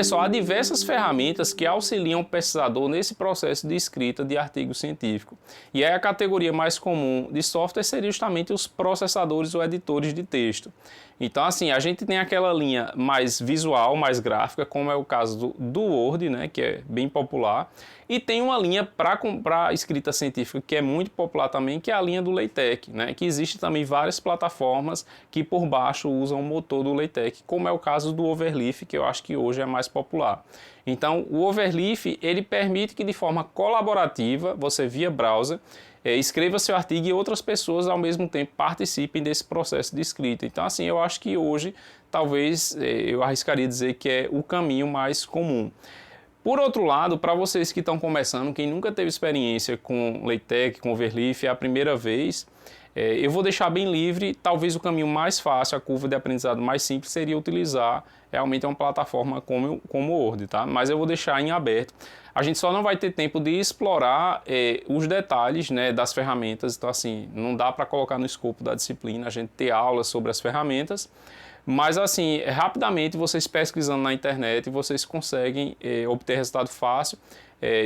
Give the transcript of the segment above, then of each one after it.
pessoal, há diversas ferramentas que auxiliam o pesquisador nesse processo de escrita de artigo científico. E aí a categoria mais comum de software seria justamente os processadores ou editores de texto. Então, assim, a gente tem aquela linha mais visual, mais gráfica, como é o caso do Word, né, que é bem popular, e tem uma linha para escrita científica que é muito popular também, que é a linha do LaTeX, né, que existe também várias plataformas que por baixo usam o motor do LaTeX, como é o caso do Overleaf, que eu acho que hoje é mais popular. Então, o Overleaf, ele permite que de forma colaborativa, você via browser, escreva seu artigo e outras pessoas ao mesmo tempo participem desse processo de escrita. Então, assim, eu acho que hoje, talvez, eu arriscaria dizer que é o caminho mais comum. Por outro lado, para vocês que estão começando, quem nunca teve experiência com LaTeX, com Overleaf, é a primeira vez, eu vou deixar bem livre. Talvez o caminho mais fácil, a curva de aprendizado mais simples, seria utilizar realmente uma plataforma como o Word, tá? Mas eu vou deixar em aberto. A gente só não vai ter tempo de explorar os detalhes, né, das ferramentas. Então, assim, não dá para colocar no escopo da disciplina a gente ter aulas sobre as ferramentas. Mas, assim, rapidamente, vocês pesquisando na internet, vocês conseguem obter resultado fácil.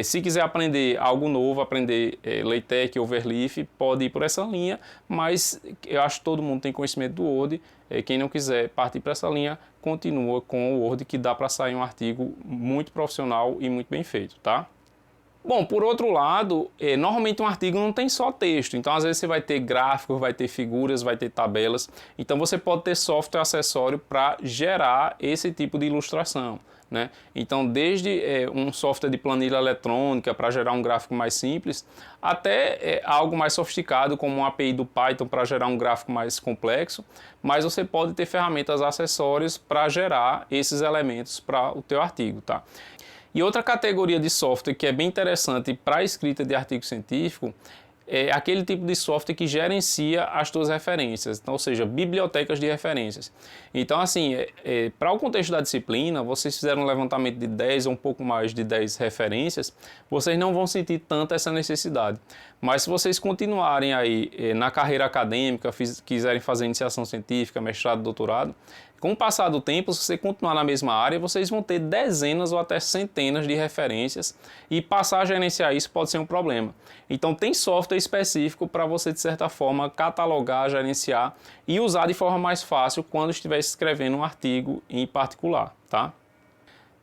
Se quiser aprender algo novo, aprender LaTeX, Overleaf, pode ir por essa linha, mas eu acho que todo mundo tem conhecimento do Word. Quem não quiser partir para essa linha, continua com o Word, que dá para sair um artigo muito profissional e muito bem feito, tá? Bom, por outro lado, normalmente um artigo não tem só texto, então às vezes você vai ter gráficos, vai ter figuras, vai ter tabelas, então você pode ter software acessório para gerar esse tipo de ilustração, né? Então, desde um software de planilha eletrônica para gerar um gráfico mais simples, até algo mais sofisticado como uma API do Python para gerar um gráfico mais complexo, mas você pode ter ferramentas acessórias para gerar esses elementos para o teu artigo, tá? E outra categoria de software que é bem interessante para a escrita de artigo científico é aquele tipo de software que gerencia as tuas referências, então, ou seja, bibliotecas de referências. Então, assim, para o contexto da disciplina, vocês fizeram um levantamento de 10 ou um pouco mais de 10 referências, vocês não vão sentir tanto essa necessidade. Mas se vocês continuarem aí na carreira acadêmica, quiserem fazer iniciação científica, mestrado, doutorado, com o passar do tempo, se você continuar na mesma área, vocês vão ter dezenas ou até centenas de referências e passar a gerenciar isso pode ser um problema. Então tem software específico para você, de certa forma, catalogar, gerenciar e usar de forma mais fácil quando estiver escrevendo um artigo em particular, tá?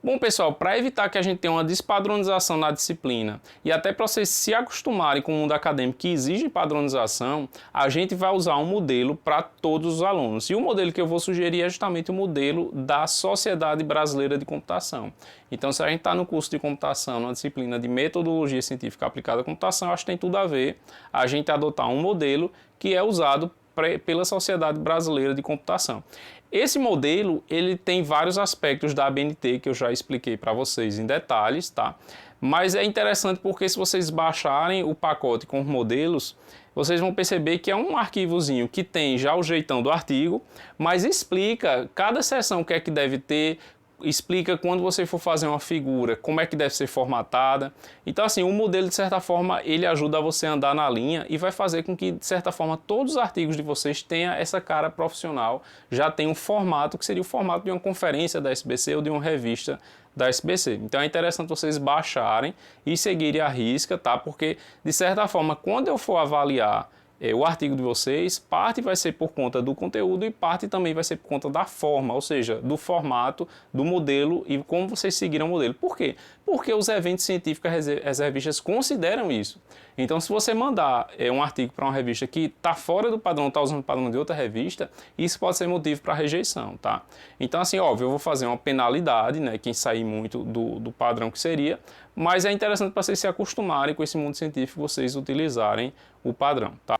Bom, pessoal, para evitar que a gente tenha uma despadronização na disciplina e até para vocês se acostumarem com o mundo acadêmico que exige padronização, a gente vai usar um modelo para todos os alunos. E o modelo que eu vou sugerir é justamente o modelo da Sociedade Brasileira de Computação. Então, se a gente está no curso de computação, na disciplina de metodologia científica aplicada à computação, eu acho que tem tudo a ver a gente adotar um modelo que é usado pela Sociedade Brasileira de Computação. Esse modelo, ele tem vários aspectos da ABNT que eu já expliquei para vocês em detalhes, tá? Mas é interessante porque se vocês baixarem o pacote com os modelos, vocês vão perceber que é um arquivozinho que tem já o jeitão do artigo, mas explica cada seção o que é que deve ter, explica quando você for fazer uma figura, como é que deve ser formatada. Então, assim, o modelo, de certa forma, ele ajuda você a andar na linha e vai fazer com que, de certa forma, todos os artigos de vocês tenham essa cara profissional, já tem um formato que seria o formato de uma conferência da SBC ou de uma revista da SBC. Então é interessante vocês baixarem e seguirem a risca, tá? Porque, de certa forma, quando eu for avaliar o artigo de vocês, parte vai ser por conta do conteúdo e parte também vai ser por conta da forma, ou seja, do formato, do modelo e como vocês seguiram o modelo. Por quê? Porque os eventos científicos, as revistas consideram isso. Então, se você mandar um artigo para uma revista que está fora do padrão, está usando o padrão de outra revista, isso pode ser motivo para rejeição, tá? Então, assim, óbvio, eu vou fazer uma penalidade, né, quem sair muito do padrão que seria, mas é interessante para vocês se acostumarem com esse mundo científico, vocês utilizarem o padrão, tá?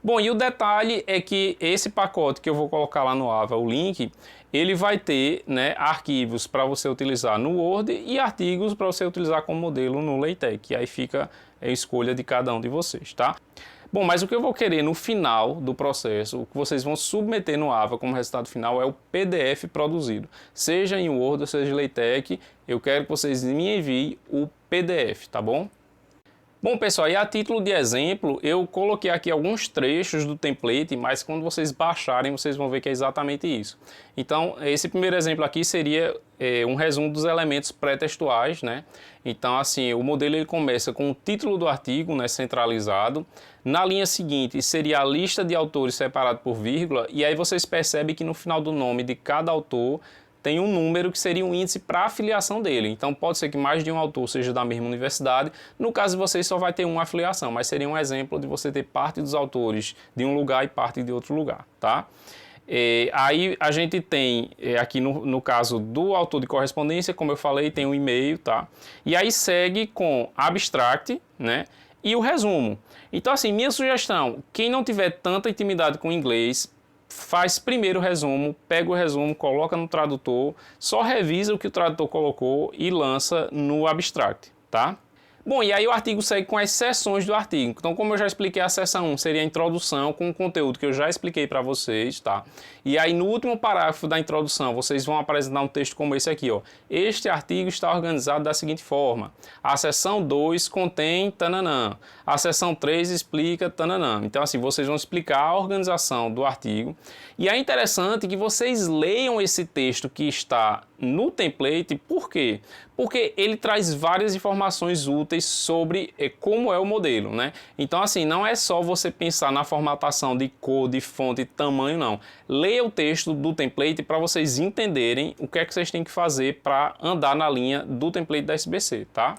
Bom, e o detalhe é que esse pacote que eu vou colocar lá no AVA, o link, ele vai ter, né, arquivos para você utilizar no Word e artigos para você utilizar como modelo no LaTeX, e aí fica a escolha de cada um de vocês, tá? Bom, mas o que eu vou querer no final do processo, o que vocês vão submeter no AVA como resultado final é o PDF produzido. Seja em Word, seja em LaTeX, eu quero que vocês me enviem o PDF, tá bom? Bom, pessoal, e a título de exemplo, eu coloquei aqui alguns trechos do template, mas quando vocês baixarem, vocês vão ver que é exatamente isso. Então, esse primeiro exemplo aqui seria um resumo dos elementos pré-textuais, né? Então, assim, o modelo ele começa com o título do artigo, né, centralizado. Na linha seguinte, seria a lista de autores separado por vírgula, e aí vocês percebem que no final do nome de cada autor tem um número que seria um índice para a afiliação dele. Então pode ser que mais de um autor seja da mesma universidade. No caso de vocês só vai ter uma afiliação, mas seria um exemplo de você ter parte dos autores de um lugar e parte de outro lugar, tá? Aí a gente tem aqui no caso do autor de correspondência, como eu falei, tem um e-mail, tá? E aí segue com abstract, né? E o resumo. Então assim, minha sugestão, quem não tiver tanta intimidade com o inglês, faz primeiro o resumo, pega o resumo, coloca no tradutor, só revisa o que o tradutor colocou e lança no abstract, tá? Bom, e aí o artigo segue com as seções do artigo. Então, como eu já expliquei, a seção 1 seria a introdução com o conteúdo que eu já expliquei para vocês, tá? E aí no último parágrafo da introdução, vocês vão apresentar um texto como esse aqui, ó. Este artigo está organizado da seguinte forma. A seção 2 contém tananã. A seção 3 explica tananã. Então, assim, vocês vão explicar a organização do artigo. E é interessante que vocês leiam esse texto que está no template, por quê? Porque ele traz várias informações úteis sobre como é o modelo, né? Então, assim, não é só você pensar na formatação de cor, de fonte, de tamanho, não. Leia o texto do template para vocês entenderem o que é que vocês têm que fazer para andar na linha do template da SBC, tá?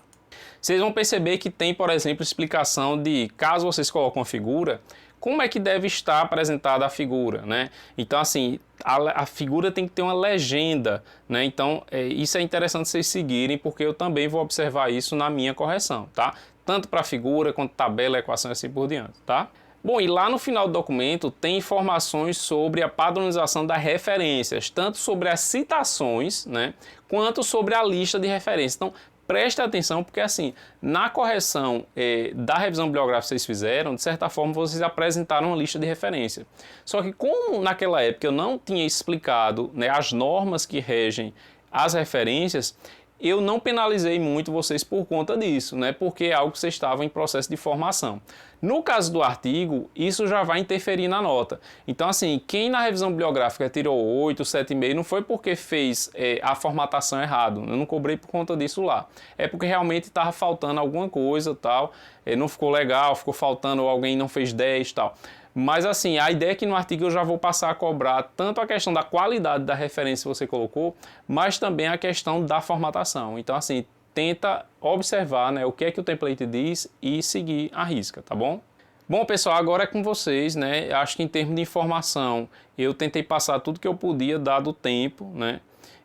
Vocês vão perceber que tem, por exemplo, explicação de, caso vocês coloquem uma figura, como é que deve estar apresentada a figura, né? Então, assim, a figura tem que ter uma legenda, né? Então, isso é interessante vocês seguirem, porque eu também vou observar isso na minha correção, tá? Tanto para figura, quanto tabela, equação e assim por diante, tá? Bom, e lá no final do documento tem informações sobre a padronização das referências, tanto sobre as citações, né, quanto sobre a lista de referências. Então, preste atenção, porque assim, na correção da revisão bibliográfica que vocês fizeram, de certa forma vocês apresentaram uma lista de referência. Só que como naquela época eu não tinha explicado, né, as normas que regem as referências, eu não penalizei muito vocês por conta disso, né? Porque é algo que vocês estavam em processo de formação. No caso do artigo, isso já vai interferir na nota. Então, assim, quem na revisão bibliográfica tirou 8, 7,5, não foi porque fez a formatação errado. Eu não cobrei por conta disso lá. É porque realmente estava faltando alguma coisa, tal. Não ficou legal, ficou faltando, alguém não fez 10, tal. Mas assim, a ideia é que no artigo eu já vou passar a cobrar tanto a questão da qualidade da referência que você colocou, mas também a questão da formatação. Então assim, tenta observar, né, o que é que o template diz e seguir a risca, tá bom? Bom, pessoal, agora é com vocês, né? Acho que em termos de informação, eu tentei passar tudo que eu podia, dado o tempo, né?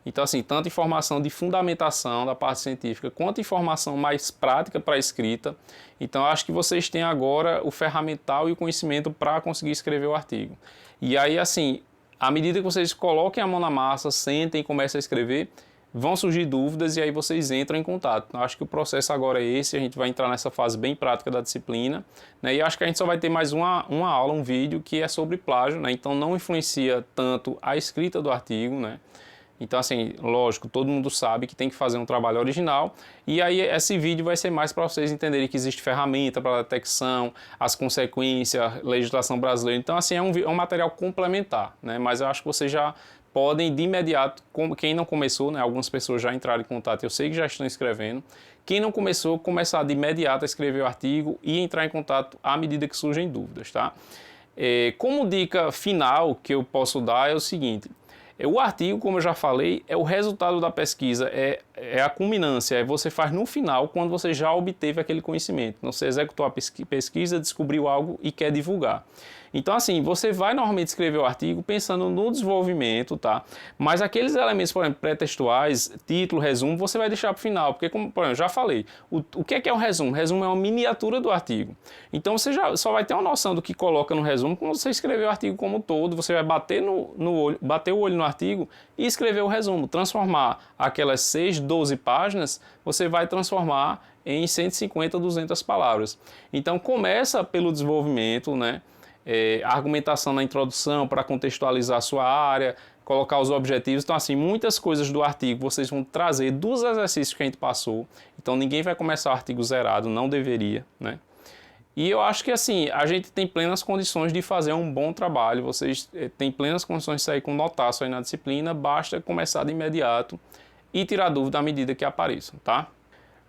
Então, assim, tanto informação de fundamentação da parte científica, quanto informação mais prática para a escrita. Então, acho que vocês têm agora o ferramental e o conhecimento para conseguir escrever o artigo. E aí, assim, à medida que vocês coloquem a mão na massa, sentem e comecem a escrever, vão surgir dúvidas e aí vocês entram em contato. Então, acho que o processo agora é esse, a gente vai entrar nessa fase bem prática da disciplina, né? E acho que a gente só vai ter mais uma aula, um vídeo que é sobre plágio, né? Então, não influencia tanto a escrita do artigo, né? Então, assim, lógico, todo mundo sabe que tem que fazer um trabalho original e aí esse vídeo vai ser mais para vocês entenderem que existe ferramenta para detecção, as consequências, legislação brasileira. Então, assim, é um material complementar, né? Mas eu acho que vocês já podem, de imediato, quem não começou, né? Algumas pessoas já entraram em contato, eu sei que já estão escrevendo. Quem não começou, começar de imediato a escrever o artigo e entrar em contato à medida que surgem dúvidas, tá? Como dica final que eu posso dar é o seguinte: o artigo, como eu já falei, é o resultado da pesquisa, é a culminância, você faz no final, quando você já obteve aquele conhecimento. Então, você executou a pesquisa, descobriu algo e quer divulgar. Então, assim, você vai normalmente escrever o artigo pensando no desenvolvimento, tá? Mas aqueles elementos, por exemplo, pré-textuais, título, resumo, você vai deixar para o final, porque, como por exemplo, já falei, o que é um resumo? O resumo é uma miniatura do artigo. Então, você já só vai ter uma noção do que coloca no resumo quando você escrever o artigo como um todo, você vai bater bater o olho no artigo e escrever o resumo, transformar aquelas 6, 12 páginas, você vai transformar em 150, 200 palavras. Então, começa pelo desenvolvimento, né? A argumentação na introdução para contextualizar a sua área, colocar os objetivos. Então, assim, muitas coisas do artigo vocês vão trazer dos exercícios que a gente passou. Então, ninguém vai começar o artigo zerado, não deveria, né? E eu acho que, assim, a gente tem plenas condições de fazer um bom trabalho. Vocês têm plenas condições de sair com notaço aí na disciplina. Basta começar de imediato e tirar dúvida à medida que apareçam, tá?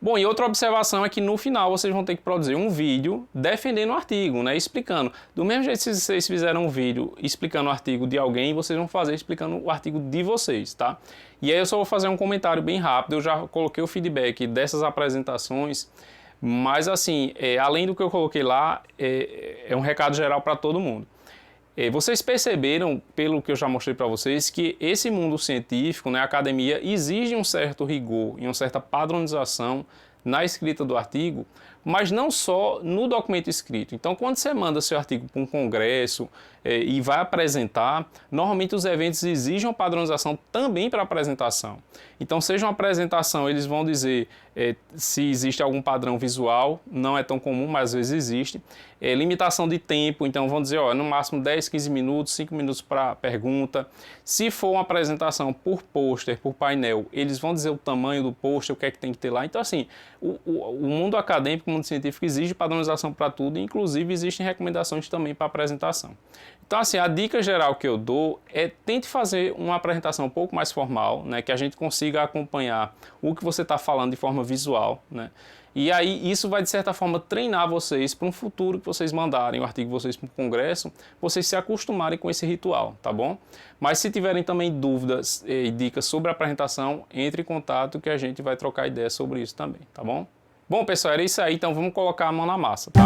Bom, e outra observação é que no final vocês vão ter que produzir um vídeo defendendo o artigo, né, explicando. Do mesmo jeito que vocês fizeram um vídeo explicando o artigo de alguém, vocês vão fazer explicando o artigo de vocês, tá? E aí eu só vou fazer um comentário bem rápido, eu já coloquei o feedback dessas apresentações, mas assim, além do que eu coloquei lá, é um recado geral para todo mundo. Vocês perceberam, pelo que eu já mostrei para vocês, que esse mundo científico, né, a academia, exige um certo rigor e uma certa padronização na escrita do artigo, mas não só no documento escrito. Então, quando você manda seu artigo para um congresso e vai apresentar, normalmente os eventos exigem uma padronização também para a apresentação. Então, seja uma apresentação, eles vão dizer se existe algum padrão visual, não é tão comum, mas às vezes existe. Limitação de tempo, então vão dizer, no máximo 10, 15 minutos, 5 minutos para pergunta. Se for uma apresentação por pôster, por painel, eles vão dizer o tamanho do pôster, o que é que tem que ter lá. Então, assim, o mundo acadêmico, o mundo científico exige padronização para tudo, inclusive existem recomendações também para apresentação. Então, assim, a dica geral que eu dou é tente fazer uma apresentação um pouco mais formal, né, que a gente consiga acompanhar o que você está falando de forma visual, né? E aí isso vai, de certa forma, treinar vocês para um futuro que vocês mandarem o artigo de vocês para o congresso, vocês se acostumarem com esse ritual, tá bom? Mas se tiverem também dúvidas e dicas sobre a apresentação, entre em contato que a gente vai trocar ideias sobre isso também, tá bom? Bom, pessoal, era isso aí, então vamos colocar a mão na massa, tá?